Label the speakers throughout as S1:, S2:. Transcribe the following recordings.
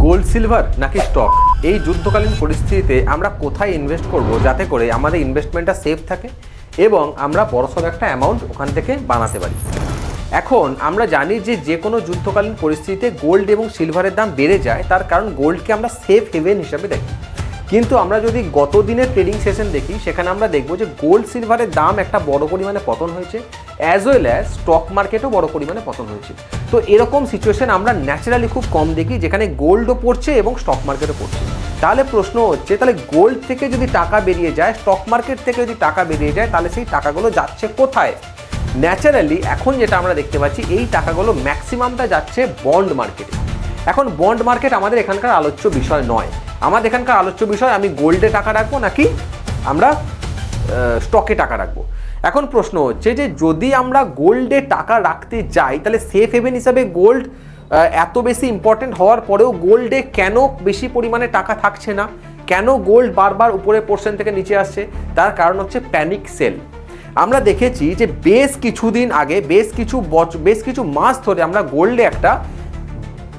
S1: Gold silver নাকি stock, এই যুদ্ধকালীন পরিস্থিতিতে আমরা কোথায় ইনভেস্ট করব যাতে করে আমাদের ইনভেস্টমেন্টটা সেফ থাকে এবং আমরা বড়সড় একটা অ্যামাউন্ট ওখান থেকে বানাতে পারি। এখন আমরা জানি যে কোনো যুদ্ধকালীন পরিস্থিতিতে গোল্ড এবং সিলভারের দাম বেড়ে যায়, তার কারণ গোল্ডকে আমরা সেফ হেভেন হিসাবে দেখি। কিন্তু আমরা যদি গত দিনের ট্রেডিং সেশন দেখি, সেখানে আমরা দেখব যে গোল্ড সিলভারের দাম একটা বড় পরিমাণে পতন হয়েছে, অ্যাজ ওয়েল অ্যাজ স্টক মার্কেটও বড় পরিমাণে পতন হয়েছে। তো এরকম সিচুয়েশন আমরা ন্যাচারালি খুব কম দেখি, যেখানে গোল্ডও পড়ছে এবং স্টক মার্কেটও পড়ছে। তাহলে প্রশ্ন হচ্ছে, তাহলে গোল্ড থেকে যদি টাকা বেরিয়ে যায়, স্টক মার্কেট থেকে যদি টাকা বেরিয়ে যায়, তাহলে সেই টাকাগুলো যাচ্ছে কোথায়? ন্যাচারালি এখন যেটা আমরা দেখতে পাচ্ছি, এই টাকাগুলো ম্যাক্সিমামটা যাচ্ছে বন্ড মার্কেটে। এখন বন্ড মার্কেট আমাদের এখানকার আলোচ্য বিষয় নয়। আমাদের এখানকার আলোচ্য বিষয় আমি গোল্ডে টাকা রাখবো নাকি আমরা স্টকে টাকা রাখবো। এখন প্রশ্ন হচ্ছে যে যদি আমরা গোল্ডে টাকা রাখতে যাই, তাহলে সেফ হেভেন হিসাবে গোল্ড এত বেশি ইম্পর্টেন্ট হওয়ার পরেও গোল্ডে কেন বেশি পরিমাণে টাকা থাকছে না? কেন গোল্ড বারবার উপরের পোর্শন থেকে নিচে আসছে? তার কারণ হচ্ছে প্যানিক সেল। আমরা দেখেছি যে বেশ কিছুদিন আগে, বেশ কিছু মাস ধরে আমরা গোল্ডে একটা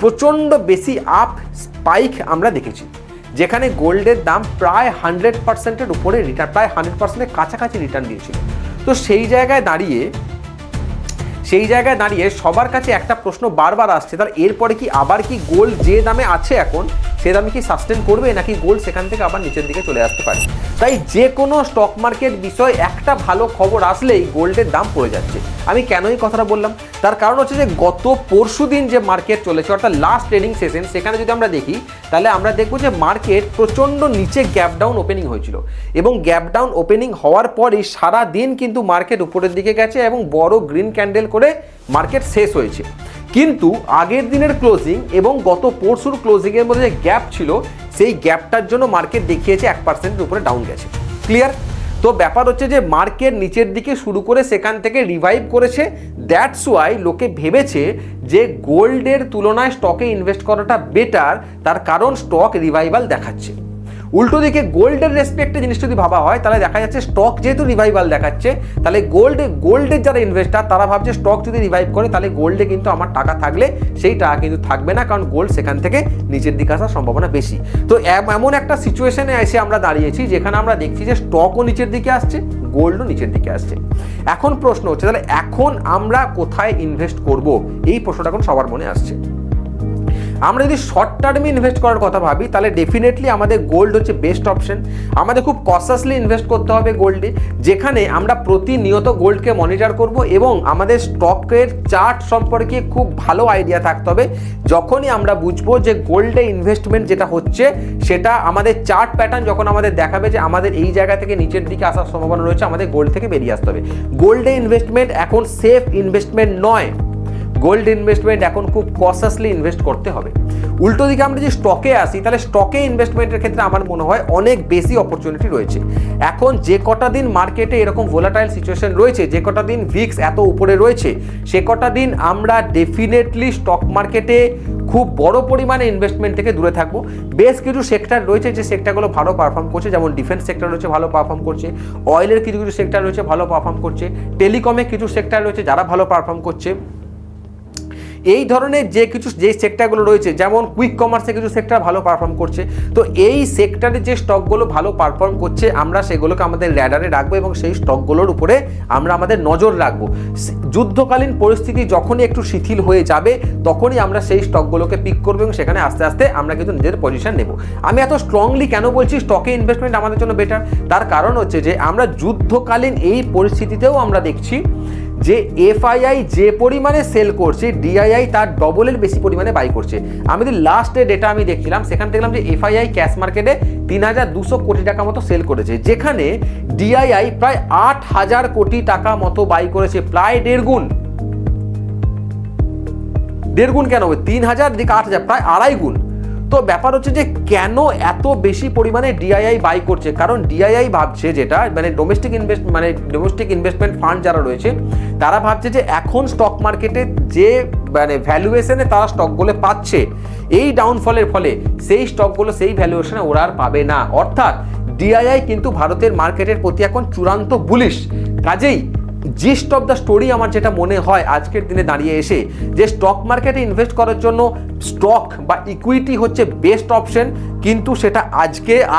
S1: প্রচণ্ড বেশি আপ স্পাইক আমরা দেখেছি, যেখানে গোল্ডের দাম প্রায় 100%-এর উপরে রিটার্ন, প্রায় 100%-এর কাছাকাছি রিটার্ন দিয়েছিল। তো সেই জায়গায় দাঁড়িয়ে সবার কাছে একটা প্রশ্ন বারবার আসছে, তার এরপরে কি আবার কি গোল্ড যে দামে আছে এখন, সে দামে কি সাস্টেন করবে, নাকি গোল্ড সেখান থেকে আবার নিচের দিকে চলে আসতে পারে? তাই যে কোনো স্টক মার্কেট বিষয়ে একটা ভালো খবর আসলেই গোল্ডের দাম পড়ে যাচ্ছে। আমি কেন এই কথাটা বললাম? তার কারণ হচ্ছে যে গত পরশুদিন যে মার্কেট চলেছে, অর্থাৎ লাস্ট ট্রেডিং সেশন, সেখানে যদি আমরা দেখি, তাহলে আমরা দেখবো যে মার্কেট প্রচণ্ড নিচে গ্যাপ ডাউন ওপেনিং হয়েছিল এবং গ্যাপ ডাউন ওপেনিং হওয়ার পরই সারা দিন কিন্তু মার্কেট উপরের দিকে গেছে এবং বড় গ্রিন ক্যান্ডেল করে মার্কেট শেষ হয়েছে। কিন্তু আগের দিনের ক্লোজিং এবং গত পরশুর ক্লোজিংয়ের মধ্যে যে গ্যাপ ছিল, সেই গ্যাপটার জন্য মার্কেট দেখিয়েছে 1%-এর উপরে ডাউন গেছে। ক্লিয়ার? তো ব্যাপার হচ্ছে যে মার্কেট নিচের দিকে শুরু করে সেখান থেকে রিভাইভ করেছে। দ্যাটস ওয়াই লোকে ভেবেছে যে গোল্ডের তুলনায় স্টকে ইনভেস্ট করাটা বেটার, তার কারণ স্টক রিভাইভাল দেখাচ্ছে। উল্টো দিকে গোল্ডের রেসপেক্টে জিনিস যদি ভাবা হয়, তাহলে দেখা যাচ্ছে স্টক যেহেতু রিভাইভাল দেখাচ্ছে, তাহলে গোল্ডের যারা ইনভেস্টার তারা ভাবছে স্টক যদি রিভাইভ করে, তাহলে গোল্ডে কিন্তু আমার টাকা থাকলে সেই টাকা কিন্তু থাকবে না, কারণ গোল্ড সেখান থেকে নিচের দিকে আসার সম্ভাবনা বেশি। তো এমন একটা সিচুয়েশনে এসে আমরা দাঁড়িয়েছি, যেখানে আমরা দেখছি যে স্টকও নিচের দিকে আসছে, গোল্ডও নিচের দিকে আসছে। এখন প্রশ্ন হচ্ছে, তাহলে এখন আমরা কোথায় ইনভেস্ট করব? এই প্রশ্নটা এখন সবার মনে আসছে। আমরা যদি শর্ট টার্মে ইনভেস্ট করার কথা ভাবি, তাহলে ডেফিনেটলি আমাদের গোল্ড হচ্ছে বেস্ট অপশন। আমাদের খুব কনসাসলি ইনভেস্ট করতে হবে গোল্ডে, যেখানে আমরা প্রতিনিয়ত গোল্ডকে মনিটর করব এবং আমাদের স্টকের চার্ট সম্পর্কে খুব ভালো আইডিয়া থাকতে হবে। যখনই আমরা বুঝবো যে গোল্ডে ইনভেস্টমেন্ট যেটা হচ্ছে, সেটা আমাদের চার্ট প্যাটার্ন যখন আমাদের দেখাবে যে আমাদের এই জায়গা থেকে নিচের দিকে আসার সম্ভাবনা রয়েছে, আমাদের গোল্ড থেকে বেরিয়ে আসতে হবে। গোল্ডে ইনভেস্টমেন্ট এখন সেফ ইনভেস্টমেন্ট নয়। গোল্ড ইনভেস্টমেন্ট এখন খুব কনসাসলি ইনভেস্ট করতে হবে। উল্টো দিকে আমরা যদি স্টকে আসি, তাহলে স্টকে ইনভেস্টমেন্টের ক্ষেত্রে আমার মনে হয় অনেক বেশি অপরচুনিটি রয়েছে। এখন যে কটা দিন মার্কেটে এরকম ভোলাটাইল সিচুয়েশন রয়েছে, যে কটা দিন ভিক্স এত উপরে রয়েছে, সে কটা দিন আমরা ডেফিনেটলি স্টক মার্কেটে খুব বড় পরিমাণে ইনভেস্টমেন্ট থেকে দূরে থাকবো। বেশ কিছু সেক্টর রয়েছে যে সেক্টরগুলো ভালো পারফর্ম করছে, যেমন ডিফেন্স সেক্টর রয়েছে ভালো পারফর্ম করছে, অয়েলের কিছু সেক্টর রয়েছে ভালো পারফর্ম করছে, টেলিকমে কিছু সেক্টর রয়েছে যারা ভালো পারফর্ম করছে। এই ধরনের যে সেক্টরগুলো রয়েছে, যেমন কুইক কমার্সে কিছু সেক্টর ভালো পারফর্ম করছে। তো এই সেক্টরে যে স্টকগুলো ভালো পারফর্ম করছে, আমরা সেগুলোকে আমাদের র্যাডারে রাখবো এবং সেই স্টকগুলোর উপরে আমরা আমাদের নজর রাখবো। যুদ্ধকালীন পরিস্থিতি যখনই একটু শিথিল হয়ে যাবে, তখনই আমরা সেই স্টকগুলোকে পিক করবো এবং সেখানে আস্তে আস্তে আমরা কিন্তু নিজের পজিশন নেব। আমি এত স্ট্রংলি কেন বলছি স্টকে ইনভেস্টমেন্ট আমাদের জন্য বেটার? তার কারণ হচ্ছে যে আমরা যুদ্ধকালীন এই পরিস্থিতিতেও আমরা দেখছি যে এফআইআই যে পরিমাণে সেল করছে, ডিআইআই তার ডবলের বেশি পরিমাণে বাই করছে। আমি যদি লাস্টে ডেটা আমি দেখছিলাম, সেখানে দেখলাম যে এফআইআই ক্যাশ মার্কেটে ৩,২০০ কোটি টাকা মতো সেল করেছে, যেখানে ডিআইআই প্রায় ৮,০০০ কোটি টাকা মতো বাই করেছে, প্রায় দেড় গুণ। কেন হবে? ৩,০০০ দিকে ৮,০০০, প্রায় আড়াই গুণ। তো ব্যাপার হচ্ছে যে কেন এত বেশি পরিমাণে ডিআইআই বাই করছে? কারণ ডিআইআই ভাবছে, যেটা মানে ডোমেস্টিক ইনভেস্টমেন্ট ফান্ড যারা রয়েছে, তারা ভাবছে যে এখন স্টক মার্কেটে যে মানে ভ্যালুয়েশনে তারা স্টকগুলো পাচ্ছে, এই ডাউনফলের ফলে সেই স্টকগুলো সেই ভ্যালুয়েশনে ওরা আর পাবে না। অর্থাৎ ডিআইআই কিন্তু ভারতের মার্কেটের প্রতি এখন চূড়ান্ত বুলিশ। কাজেই জিস্ট অফ দ্য স্টোরি আমার যেটা মনে হয় আজকের দিনে দাঁড়িয়ে এসে, যে স্টক মার্কেটে ইনভেস্ট করার জন্য স্টক বা ইকুইটি হচ্ছে বেস্ট অপশন, কিন্তু সেটা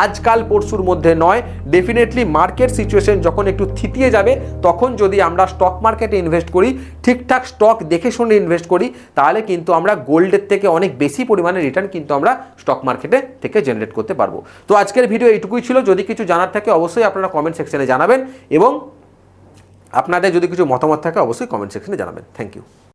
S1: আজকাল পরশুর মধ্যে নয়। ডেফিনেটলি মার্কেট সিচুয়েশন যখন একটু থিতিয়ে যাবে, তখন যদি আমরা স্টক মার্কেটে ইনভেস্ট করি, ঠিকঠাক স্টক দেখে শুনে ইনভেস্ট করি, তাহলে কিন্তু আমরা গোল্ডের থেকে অনেক বেশি পরিমাণে রিটার্ন কিন্তু আমরা স্টক মার্কেটে থেকে জেনারেট করতে পারবো। তো আজকের ভিডিও এইটুকুই ছিল। যদি কিছু জানার থাকে অবশ্যই আপনারা কমেন্ট সেকশনে জানাবেন, এবং আপনাদের যদি কিছু মতামত থাকে অবশ্যই কমেন্ট সেকশনে জানাবেন। Thank you.